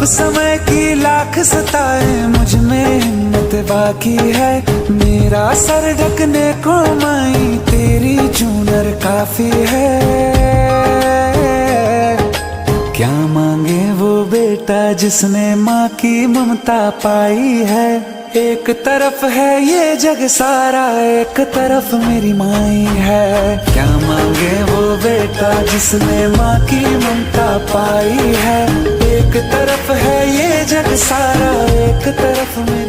समय की लाख सताए, मुझ में हिम्मत बाकी है। मेरा सर ढकने को माई तेरी चूनर काफी है। क्या मांगे वो बेटा जिसने माँ की ममता पाई है। एक तरफ है ये जग सारा, एक तरफ मेरी माई है। क्या मांगे वो बेटा जिसने माँ की ममता पाई है। एक तरफ है ये जग सारा, एक तरफ मेरी